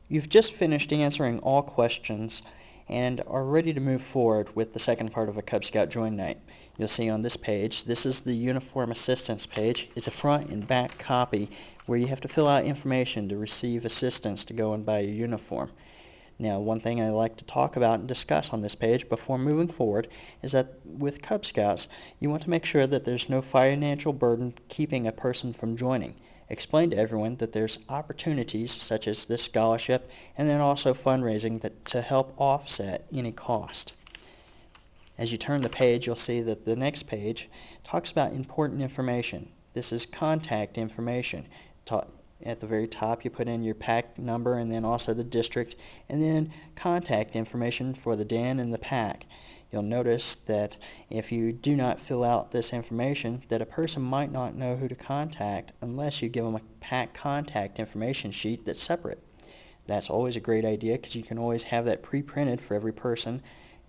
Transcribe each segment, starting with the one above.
You've just finished answering all questions and are ready to move forward with the second part of a Cub Scout Join Night. You'll see on this page, this is the Uniform Assistance page. It's a front and back copy where you have to fill out information to receive assistance to go and buy your uniform. Now, one thing I like to talk about and discuss on this page before moving forward is that with Cub Scouts, you want to make sure that there's no financial burden keeping a person from joining. Explain to everyone that there's opportunities such as this scholarship and then also fundraising to help offset any cost. As you turn the page, you'll see that the next page talks about important information. This is contact information. At the very top, you put in your pack number and then also the district, and then contact information for the den and the pack. You'll notice that if you do not fill out this information, that a person might not know who to contact unless you give them a pack contact information sheet that's separate. That's always a great idea because you can always have that pre-printed for every person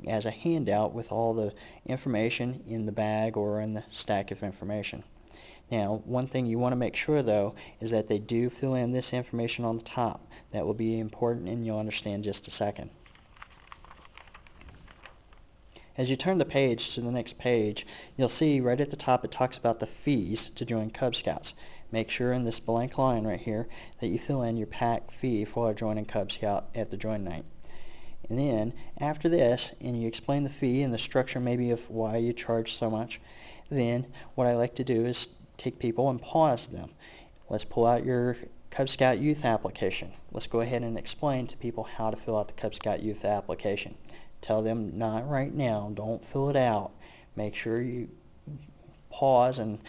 as a handout with all the information in the bag or in the stack of information. Now, one thing you want to make sure, though, is that they do fill in this information on the top. That will be important, and you'll understand in just a second. As you turn the page to the next page, you'll see right at the top it talks about the fees to join Cub Scouts. Make sure in this blank line right here that you fill in your pack fee for joining Cub Scout at the Join Night. And then, after this, and you explain the fee and the structure maybe of why you charge so much, then what I like to do is take people and pause them. Let's pull out your Cub Scout Youth application. Let's go ahead and explain to people how to fill out the Cub Scout Youth application. Tell them not right now, don't fill it out. Make sure you pause and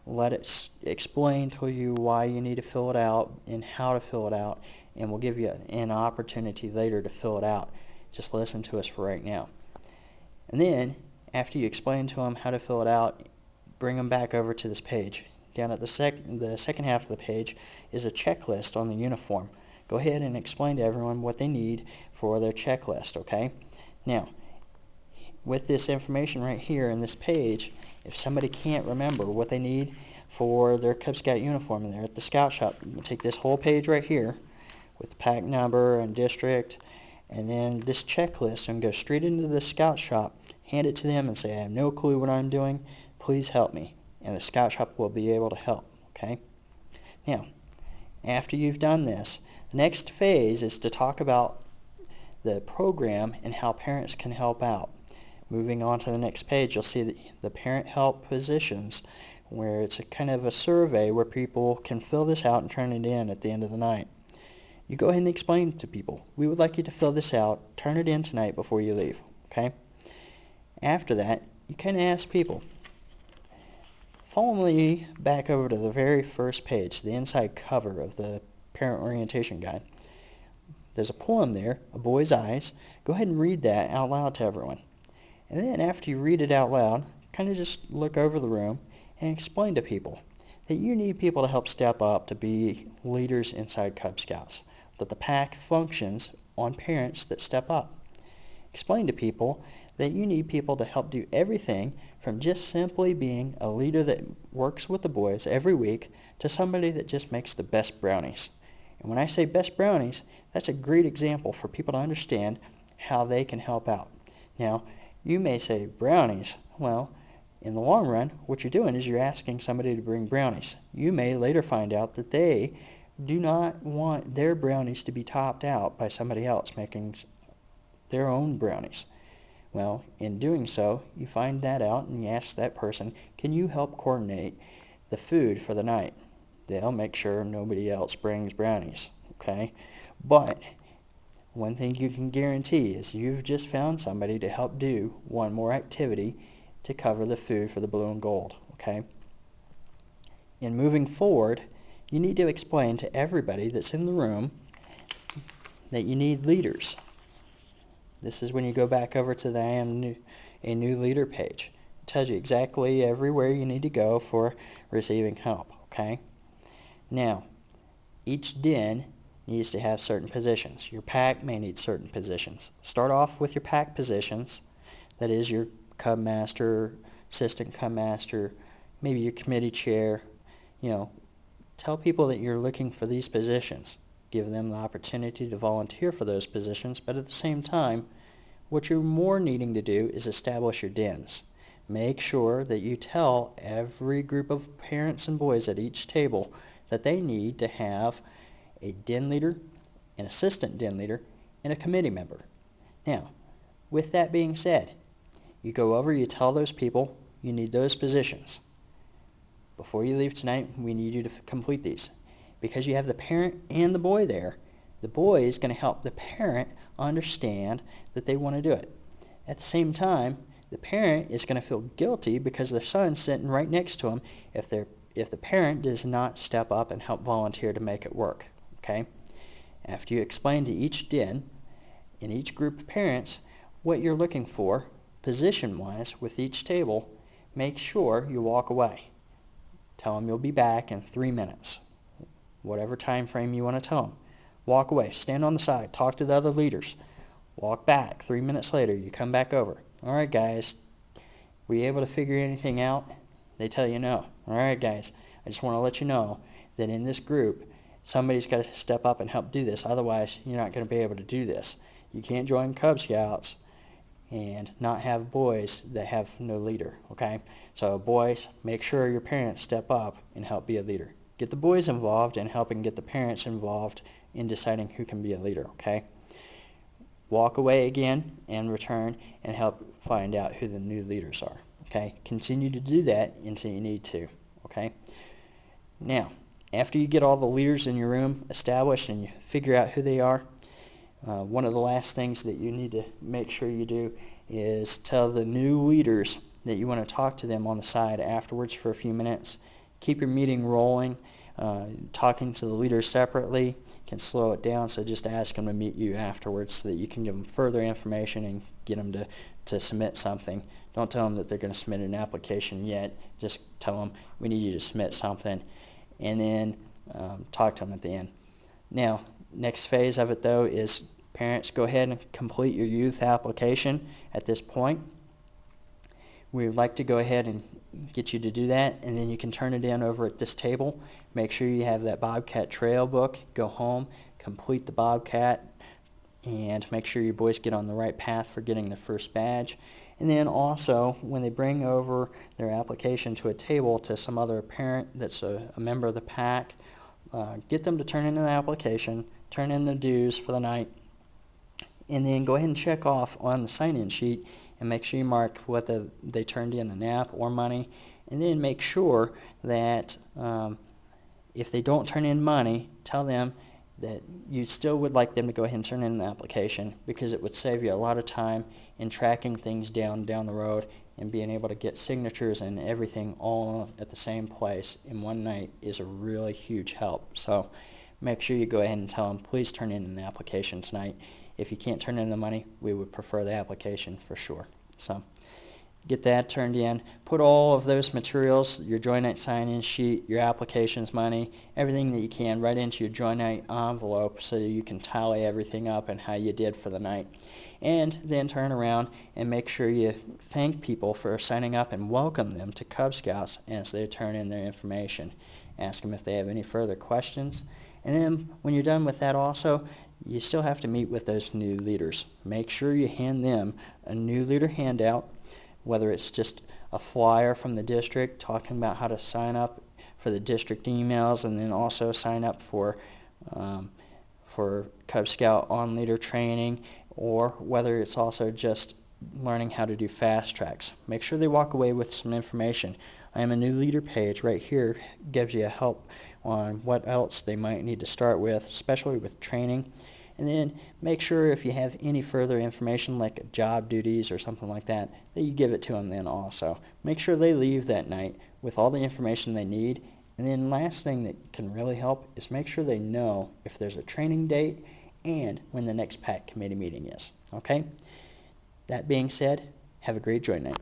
let it explain to you why you need to fill it out and how to fill it out, and we'll give you an opportunity later to fill it out. Just listen to us for right now. And then, after you explain to them how to fill it out, bring them back over to this page. Down at the second half of the page is a checklist on the uniform. Go ahead and explain to everyone what they need for their checklist, okay? Now, with this information right here in this page, if somebody can't remember what they need for their Cub Scout uniform and they're at the Scout Shop, you can take this whole page right here with the pack number and district and then this checklist and go straight into the Scout Shop, hand it to them and say, I have no clue what I'm doing, please help me. And the Scout Shop will be able to help, okay? Now, after you've done this, the next phase is to talk about the program and how parents can help out. Moving on to the next page, you'll see the parent help positions, where it's a kind of a survey where people can fill this out and turn it in at the end of the night. You go ahead and explain to people, we would like you to fill this out, turn it in tonight before you leave, okay? After that, you kind of ask people, follow me back over to the very first page, the inside cover of the Parent Orientation Guide. There's a poem there, A Boy's Eyes. Go ahead and read that out loud to everyone. And then after you read it out loud, kind of just look over the room and explain to people that you need people to help step up to be leaders inside Cub Scouts, that the pack functions on parents that step up. Explain to people that you need people to help do everything from just simply being a leader that works with the boys every week to somebody that just makes the best brownies. And when I say best brownies, that's a great example for people to understand how they can help out. Now, you may say, brownies? Well, in the long run, what you're doing is you're asking somebody to bring brownies. You may later find out that they do not want their brownies to be topped out by somebody else making their own brownies. Well, in doing so, you find that out and you ask that person, can you help coordinate the food for the night? They'll make sure nobody else brings brownies, okay? But one thing you can guarantee is you've just found somebody to help do one more activity to cover the food for the blue and gold, okay? In moving forward, you need to explain to everybody that's in the room that you need leaders. This is when you go back over to the I am a new leader page. It tells you exactly everywhere you need to go for receiving help, okay? Now, each den needs to have certain positions. Your pack may need certain positions. Start off with your pack positions, that is your Cub Master, Assistant Cub Master, maybe your committee chair. You know, tell people that you're looking for these positions. give them the opportunity to volunteer for those positions, but at the same time, what you're more needing to do is establish your dens. Make sure that you tell every group of parents and boys at each table that they need to have a den leader, an assistant den leader, and a committee member. Now, with that being said, you go over, you tell those people you need those positions. Before you leave tonight, we need you to complete these. Because you have the parent and the boy there, the boy is going to help the parent understand that they want to do it. At the same time, the parent is going to feel guilty because their son's sitting right next to them if the parent does not step up and help volunteer to make it work. Okay? After you explain to each den and each group of parents what you're looking for, position-wise, with each table, make sure you walk away. Tell them you'll be back in 3 minutes. Whatever time frame you want to tell them. Walk away. Stand on the side. Talk to the other leaders. Walk back. 3 minutes later, you come back over. All right, guys. Were you able to figure anything out? They tell you no. All right, guys. I just want to let you know that in this group, somebody's got to step up and help do this. Otherwise, you're not going to be able to do this. You can't join Cub Scouts and not have boys that have no leader, okay? So boys, make sure your parents step up and help be a leader. Get the boys involved in helping get the parents involved in deciding who can be a leader, okay? Walk away again and return and help find out who the new leaders are, okay? Continue to do that until you need to, okay? Now, after you get all the leaders in your room established and you figure out who they are, one of the last things that you need to make sure you do is tell the new leaders that you want to talk to them on the side afterwards for a few minutes. Keep your meeting rolling. Talking to the leaders separately can slow it down, so just ask them to meet you afterwards so that you can give them further information and get them to submit something. Don't tell them that they're going to submit an application yet. Just tell them we need you to submit something, and then talk to them at the end. Now, next phase of it, though, is parents, go ahead and complete your youth application at this point. We would like to go ahead and get you to do that, and then you can turn it in over at this table. Make sure you have that Bobcat Trail book. Go home, complete the Bobcat, and make sure your boys get on the right path for getting the first badge. And then also, when they bring over their application to a table to some other parent that's a member of the pack, get them to turn in an application, turn in the dues for the night, and then go ahead and check off on the sign-in sheet and make sure you mark whether they turned in an app or money, and then make sure that if they don't turn in money, tell them that you still would like them to go ahead and turn in an application, because it would save you a lot of time in tracking things down the road, and being able to get signatures and everything all at the same place in one night is a really huge help. So make sure you go ahead and tell them, please turn in an application tonight. If you can't turn in the money, we would prefer the application for sure. So get that turned in. Put all of those materials, your Join Night sign-in sheet, your applications money, everything that you can right into your Join Night envelope so you can tally everything up and how you did for the night. And then turn around and make sure you thank people for signing up and welcome them to Cub Scouts as they turn in their information. Ask them if they have any further questions. And then when you're done with that also, you still have to meet with those new leaders. Make sure you hand them a new leader handout, whether it's just a flyer from the district talking about how to sign up for the district emails, and then also sign up for Cub Scout on leader training, or whether it's also just learning how to do fast tracks. Make sure they walk away with some information. I am a new leader page right here gives you a help on what else they might need to start with, especially with training. And then make sure if you have any further information like job duties or something like that, that you give it to them then also. Make sure they leave that night with all the information they need. And then last thing that can really help is make sure they know if there's a training date and when the next PAC committee meeting is. Okay? That being said, have a great Join Night.